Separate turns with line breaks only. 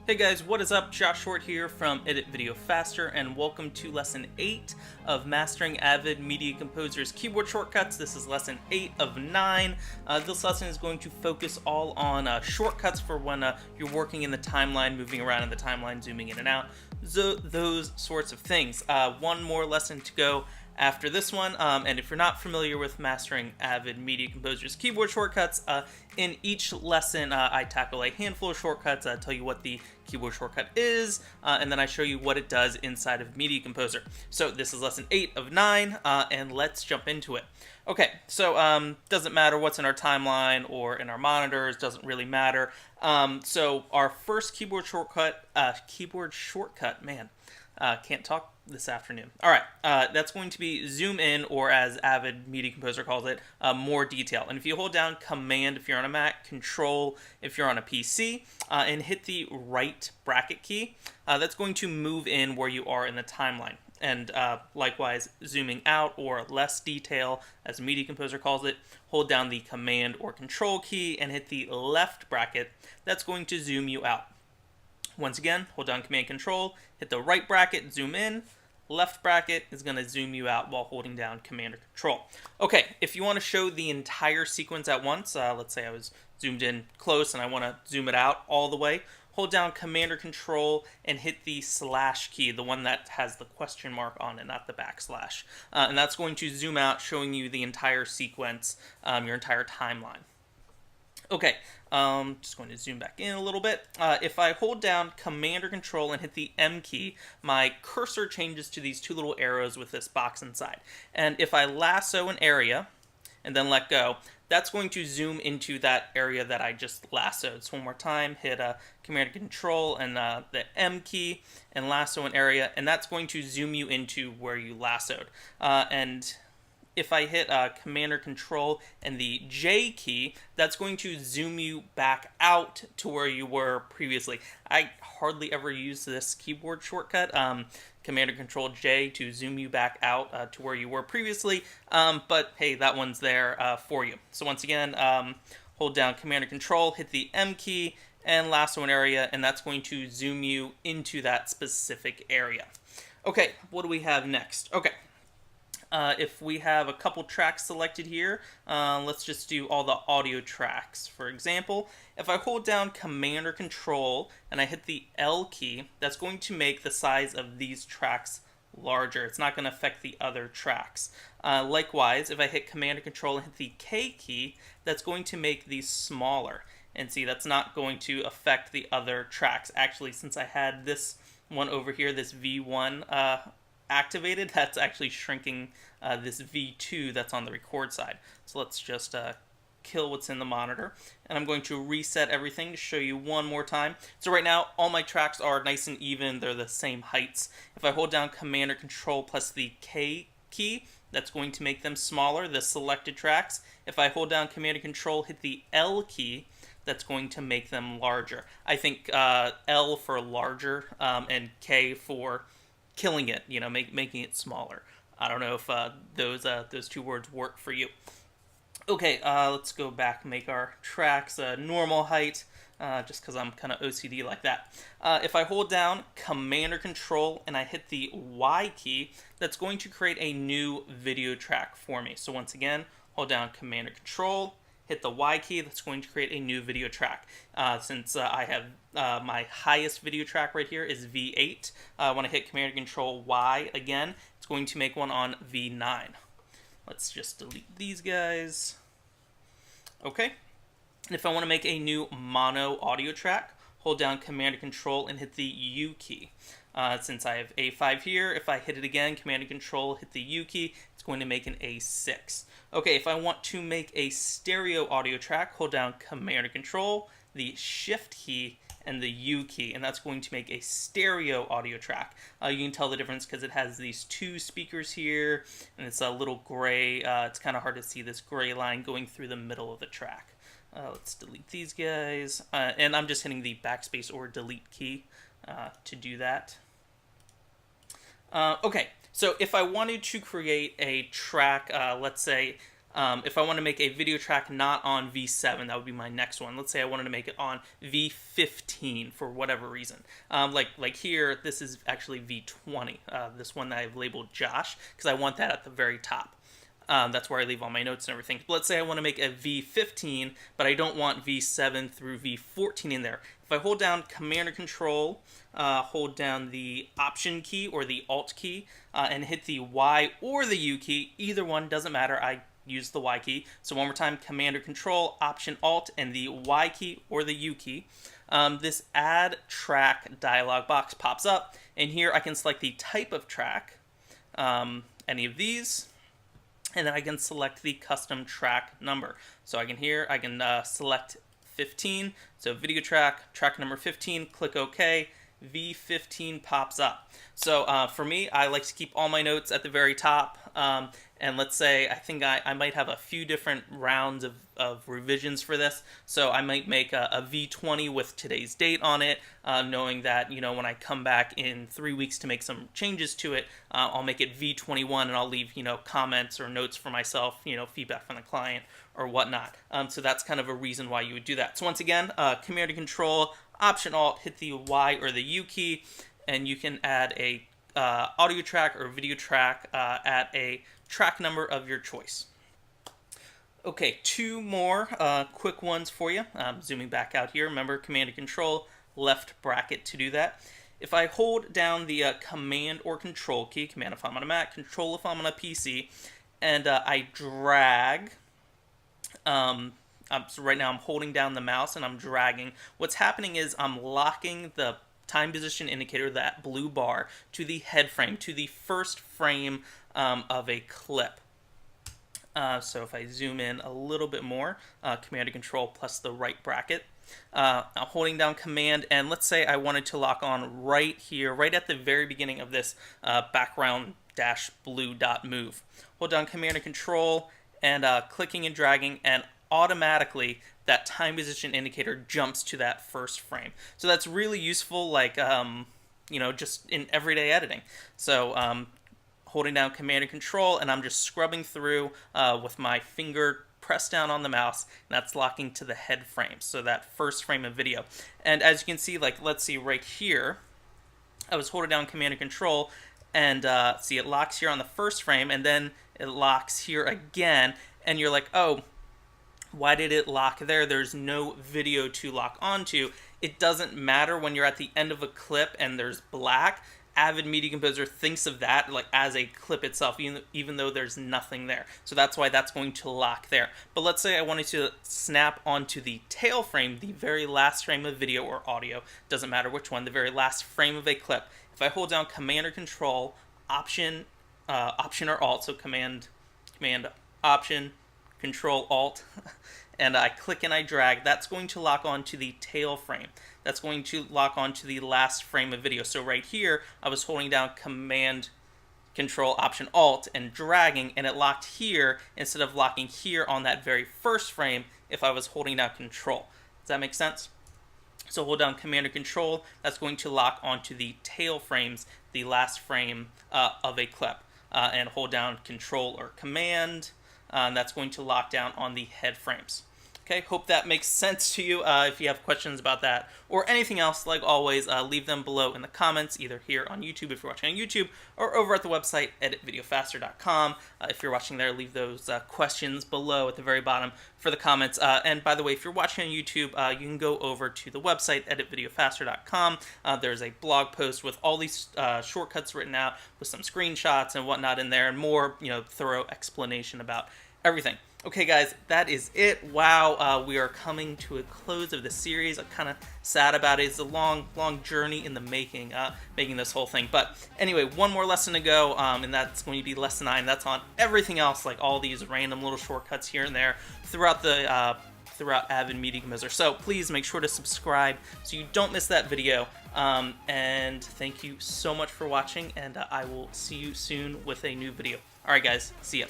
Hey guys, what is up? Josh Short here from Edit Video Faster, and welcome to Lesson 8 of Mastering Avid Media Composer's Keyboard Shortcuts. This is Lesson 8 of 9. This lesson is going to focus all on shortcuts for when you're working in the timeline, moving around in the timeline, zooming in and out, those sorts of things. One more lesson to go after this one, and if you're not familiar with Mastering Avid Media Composer's Keyboard Shortcuts, in each lesson I tackle a handful of shortcuts, tell you what the keyboard shortcut is, and then I show you what it does inside of Media Composer. So this is lesson 8 of 9, and let's jump into it. Okay, so doesn't matter what's in our timeline or in our monitors, doesn't really matter. So our first keyboard shortcut, man, can't talk this afternoon. All right, that's going to be zoom in, or as Avid Media Composer calls it, more detail. And if you hold down Command if you're on a Mac, Control if you're on a PC, and hit the right bracket key, that's going to move in where you are in the timeline. And likewise, zooming out, or less detail, as Media Composer calls it, hold down the Command or Control key and hit the left bracket. That's going to zoom you out. Once again, hold down Command Control, hit the right bracket, zoom in. Left bracket is going to zoom you out while holding down Command or Control. Okay, if you want to show the entire sequence at once, let's say I was zoomed in close and I want to zoom it out all the way, hold down Command or Control and hit the slash key, the one that has the question mark on it, not the backslash. And that's going to zoom out, showing you the entire sequence, your entire timeline. Okay, just going to zoom back in a little bit. If I hold down Command or Control and hit the M key, my cursor changes to these two little arrows with this box inside. And if I lasso an area and then let go, that's going to zoom into that area that I just lassoed. So one more time, hit Command or Control and the M key and lasso an area, and that's going to zoom you into where you lassoed. And if I hit Command or Control and the J key, that's going to zoom you back out to where you were previously. I hardly ever use this keyboard shortcut, Command or Control J, to zoom you back out to where you were previously, but hey, that one's there for you. So once again, hold down Command or Control, hit the M key, and lasso an area, and that's going to zoom you into that specific area. Okay, what do we have next? Okay. If we have a couple tracks selected here, let's just do all the audio tracks. For example, if I hold down Command or Control and I hit the L key, that's going to make the size of these tracks larger. It's not going to affect the other tracks. Likewise, if I hit Command or Control and hit the K key, that's going to make these smaller. And see, that's not going to affect the other tracks. Actually, since I had this one over here, this V1 activated, that's actually shrinking this V2 that's on the record side. So let's just kill what's in the monitor, and I'm going to reset everything to show you one more time. So right now all my tracks are nice and even, they're the same heights. If I hold down Command or Control plus the K key, that's going to make them smaller, the selected tracks. If I hold down Command or Control, hit the L key, that's going to make them larger. I think L for larger and K for killing it, you know, making it smaller. I don't know if those two words work for you. Okay, let's go back and make our tracks normal height, just because I'm kind of OCD like that. If I hold down Command or Control and I hit the Y key, that's going to create a new video track for me. So once again, hold down Command or Control, hit the Y key, that's going to create a new video track. Since I have my highest video track right here is V8, when I hit Command and Control Y again, it's going to make one on V9. Let's just delete these guys. Okay, and if I want to make a new mono audio track, hold down Command and Control and hit the U key. Since I have A5 here, if I hit it again, Command and Control, hit the U key, it's going to make an A6. Okay, if I want to make a stereo audio track, hold down Command or Control, the Shift key, and the U key, and that's going to make a stereo audio track. You can tell the difference because it has these two speakers here, and it's a little gray. It's kind of hard to see this gray line going through the middle of the track. Let's delete these guys, and I'm just hitting the backspace or delete key to do that. Okay, so if I wanted to create a track, let's say If I want to make a video track not on V7, that would be my next one. Let's say I wanted to make it on V15 for whatever reason. Like here, this is actually V20, this one that I've labeled Josh, because I want that at the very top. That's where I leave all my notes and everything. But let's say I want to make a V15, but I don't want V7 through V14 in there. If I hold down Command or Control, hold down the Option key or the Alt key, and hit the Y or the U key, either one, doesn't matter, I use the Y key. So one more time, Command or Control, Option Alt, and the Y key or the U key. This Add Track dialog box pops up, and here I can select the type of track, any of these, and then I can select the custom track number. So I can select 15, so video track number 15, click OK, V15 pops up. So for me, I like to keep all my notes at the very top, and let's say I think I might have a few different rounds of revisions for this, so I might make a V20 with today's date on it, knowing that, you know, when I come back in 3 weeks to make some changes to it, I'll make it V21, and I'll leave, you know, comments or notes for myself, you know, feedback from the client or whatnot. So that's kind of a reason why you would do that. So once again, Command and Control, Option Alt, hit the Y or the U key, and you can add a audio track or video track at a track number of your choice. Okay, two more quick ones for you. Zooming back out here, remember Command and Control, left bracket to do that. If I hold down the Command or Control key, Command if I'm on a Mac, Control if I'm on a PC, and I drag, so right now I'm holding down the mouse and I'm dragging. What's happening is I'm locking the time position indicator, that blue bar, to the head frame, to the first frame of a clip. So if I zoom in a little bit more, Command and Control plus the right bracket, I'm holding down Command, and let's say I wanted to lock on right here, right at the very beginning of this background dash blue dot move. Hold down Command and Control, and clicking and dragging, and automatically that time position indicator jumps to that first frame. So that's really useful, like, you know, just in everyday editing. So holding down Command and Control, and I'm just scrubbing through with my finger pressed down on the mouse, and that's locking to the head frame, so that first frame of video. And as you can see, like, let's see right here, I was holding down Command and Control, and see, it locks here on the first frame, and then it locks here again, and you're like, oh, why did it lock there? There's no video to lock onto. It doesn't matter when you're at the end of a clip and there's black. Avid Media Composer thinks of that like as a clip itself, even though there's nothing there. So that's why that's going to lock there. But let's say I wanted to snap onto the tail frame, the very last frame of video or audio, doesn't matter which one, the very last frame of a clip. If I hold down Command or Control, Option or Alt, so Command, Option, Control, Alt, and I click and I drag, that's going to lock onto the tail frame. That's going to lock onto the last frame of video. So right here, I was holding down Command, Control, Option, Alt, and dragging, and it locked here instead of locking here on that very first frame if I was holding down Control. Does that make sense? So hold down Command or Control, that's going to lock onto the tail frames, the last frame of a clip. And hold down Control or Command, that's going to lock down on the head frames. Okay, hope that makes sense to you. If you have questions about that or anything else, like always, leave them below in the comments, either here on YouTube if you're watching on YouTube, or over at the website, editvideofaster.com. If you're watching there, leave those questions below at the very bottom for the comments. And by the way, if you're watching on YouTube, you can go over to the website, editvideofaster.com. There's a blog post with all these shortcuts written out with some screenshots and whatnot in there, and more, thorough explanation about everything. Okay, guys, that is it. Wow, we are coming to a close of the series. I'm kind of sad about it. It's a long journey in the making, making this whole thing. But anyway, one more lesson to go, and that's going to be lesson 9. That's on everything else, like all these random little shortcuts here and there throughout the throughout Avid Media Composer. So please make sure to subscribe so you don't miss that video. And thank you so much for watching, and I will see you soon with a new video. All right, guys, see ya.